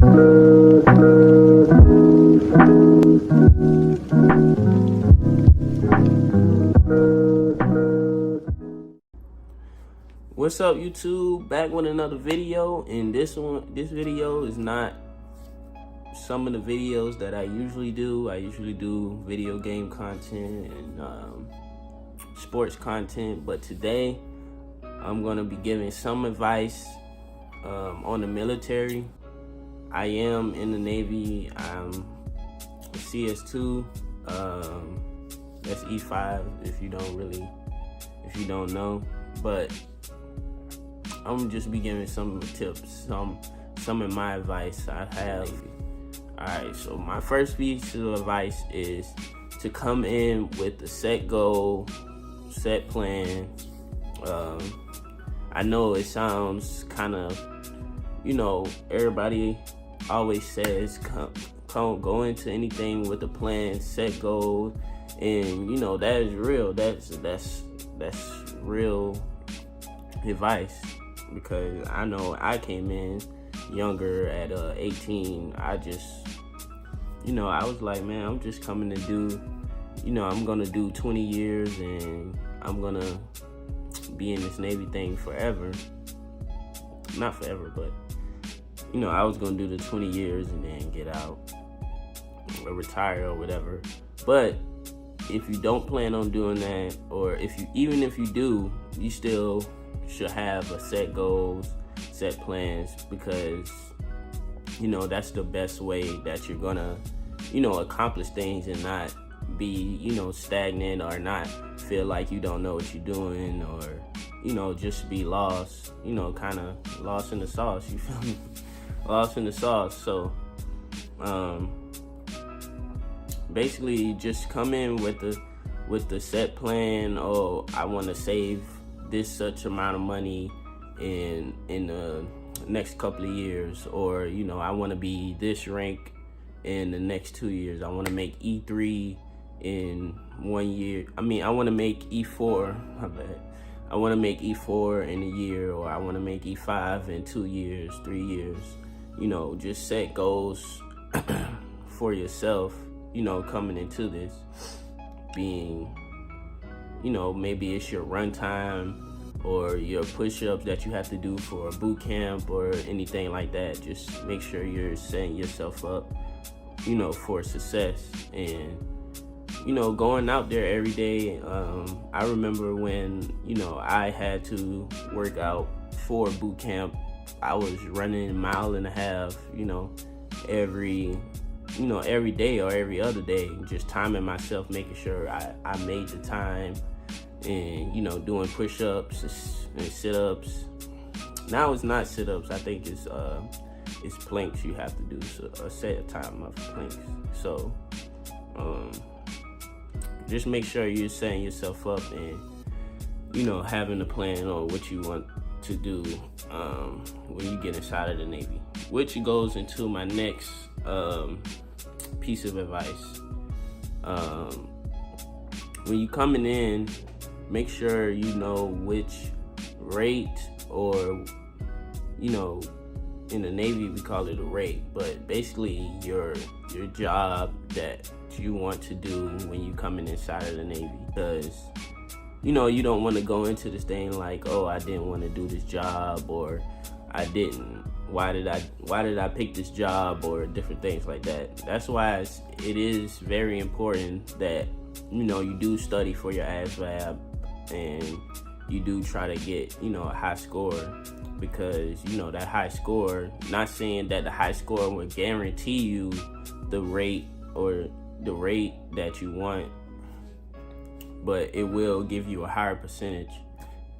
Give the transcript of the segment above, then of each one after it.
What's up, YouTube? Back with another video, and this video is not some of the videos that I usually do. I usually do video game content and sports content, but today I'm gonna be giving some advice on the military. I am in the Navy. I'm a CS2. That's E5 if you don't know, but I'm just be giving some tips, some of my advice I have. Alright, so my first piece of advice is to come in with a set goal, set plan. I know it sounds kind of, everybody always says go into anything with a plan, set goals, and that is real. That's real advice. Because I know I came in younger at 18. I just, I was like, man, I'm just coming to do, I'm gonna do 20 years and I'm gonna be in this Navy thing forever. Not forever, but, I was gonna do the 20 years and then get out or retire or whatever. But if you don't plan on doing that, or even if you do, you still should have a set goals, set plans, because that's the best way that you're gonna accomplish things and not be stagnant, or not feel like you don't know what you're doing, or just be lost, kind of lost in the sauce. You feel me? Lost in the sauce. So basically just come in with the set plan. Oh, I want to save this such amount of money in the next couple of years, or I want to be this rank in the next 2 years. I want to make E3 in 1 year. I want to make E4. My bad. I want to make E4 in a year, or I want to make E5 in 2 years, 3 years. Just set goals for yourself. Coming into this, being maybe it's your run time or your push-ups that you have to do for a boot camp or anything like that. Just make sure you're setting yourself up, for success. And, going out there every day. I remember when, I had to work out for boot camp. I was running 1.5 miles, every day or every other day, just timing myself, making sure I made the time, and doing push-ups and sit-ups. Now it's not sit-ups. I think it's planks you have to do, so a set time of planks. So just make sure you're setting yourself up and having a plan on what you want to do when you get inside of the Navy, which goes into my next piece of advice. When you coming in, make sure you know which rate, or in the Navy we call it a rate, but basically your job that you want to do when you coming inside of the Navy. Because you don't want to go into this thing like, oh, I didn't want to do this job, or I didn't. Why did I pick this job, or different things like that. That's why it is very important that you do study for your ASVAB, and you do try to get a high score, because that high score, not saying that the high score will guarantee you the rate or the rate that you want, but it will give you a higher percentage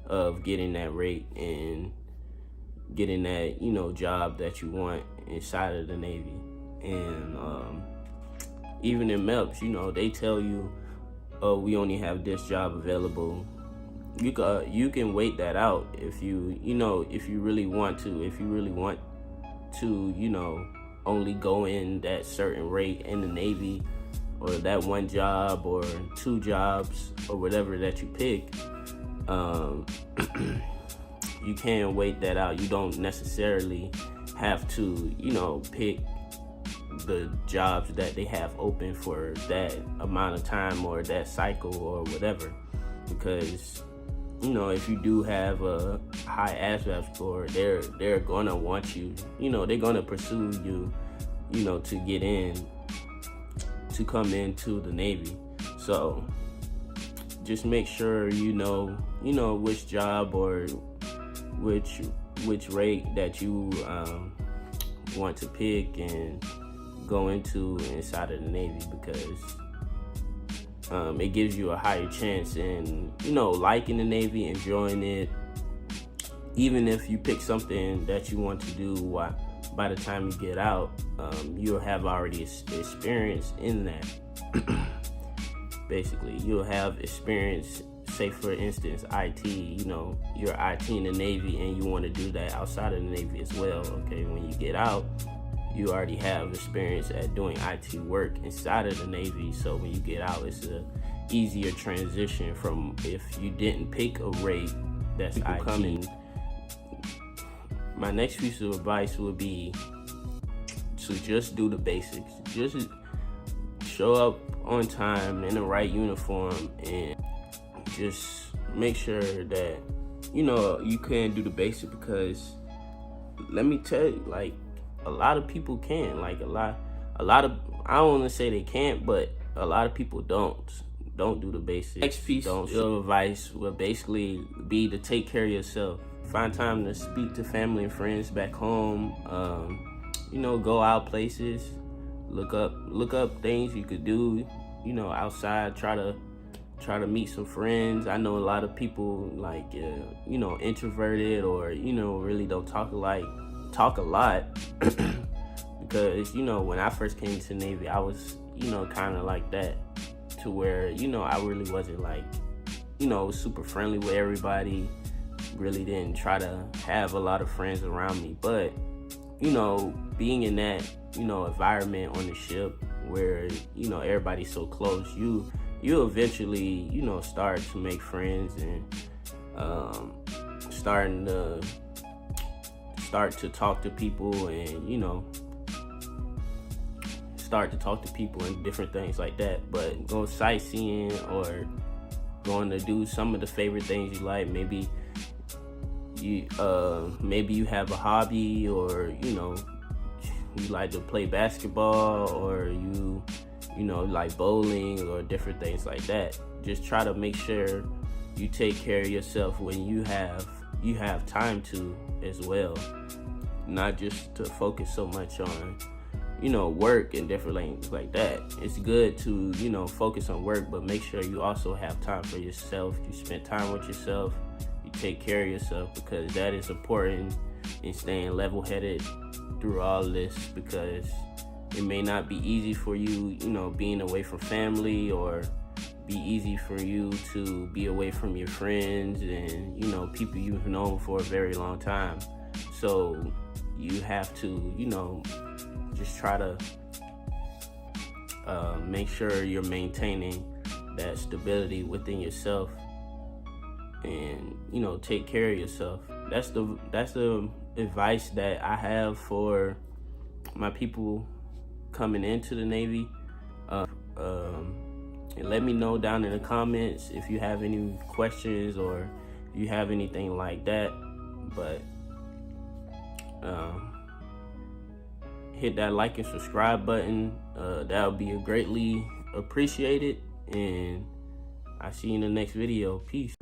of getting that rate and getting that job that you want inside of the Navy. And even in MEPS, they tell you, oh, we only have this job available. You can wait that out if you really want to. If you really want to only go in that certain rate in the Navy, or that one job or 2 jobs or whatever that you pick, you can wait that out. You don't necessarily have to, you know, pick the jobs that they have open for that amount of time or that cycle or whatever. Because, you know, if you do have a high ASVAB score, they're gonna want you, you know, they're gonna pursue you, you know, to get in, to come into the Navy. So just make sure you know which job or which rate that you want to pick and go into inside of the Navy, because it gives you a higher chance in, you know, liking the Navy, enjoying it. Even if you pick something that you want to do, by the time you get out, you'll have already experience in that. Basically, you'll have experience, say for instance, IT, you know, you're IT in the Navy and you want to do that outside of the Navy as well, okay? When you get out, you already have experience at doing IT work inside of the Navy, so when you get out, it's a easier transition from if you didn't pick a rate that's IT. Coming. My next piece of advice would be to just do the basics. Just show up on time in the right uniform and just make sure that, you know, you can do the basic, because let me tell you, like, a lot of people can, like a lot of, I don't want to say they can't, but a lot of people don't do the basics. Next piece of advice would basically be to take care of yourself. Find time to speak to family and friends back home. You know, go out places, look up things you could do, you know, outside. Try to meet some friends. I know a lot of people, like, you know, introverted, or, you know, really don't talk a lot. Because, you know, when I first came to the Navy, I was, you know, kind of like that, to where, you know, I really wasn't, like, you know, super friendly with everybody. Really didn't try to have a lot of friends around me. But, you know, being in that, you know, environment on the ship where, you know, everybody's so close, you eventually, you know, start to make friends and start to talk to people, and, you know, and different things like that. But go sightseeing or going to do some of the favorite things you like. Maybe you have a hobby, or, you know, you like to play basketball, or you know, like bowling or different things like that. Just try to make sure you take care of yourself when you have time to as well. Not just to focus so much on, you know, work and different things like that. It's good to, you know, focus on work, but make sure you also have time for yourself. You spend time with yourself. You take care of yourself, because that is important in staying level-headed through all this, because it may not be easy for you, you know, being away from family, or be easy for you to be away from your friends and, you know, people you've known for a very long time. So you have to, you know, just try to make sure you're maintaining that stability within yourself, and, you know, take care of yourself. That's the advice that I have for my people coming into the Navy. And let me know down in the comments if you have any questions or if you have anything like that. But hit that like and subscribe button. That would be greatly appreciated, and I'll see you in the next video. Peace.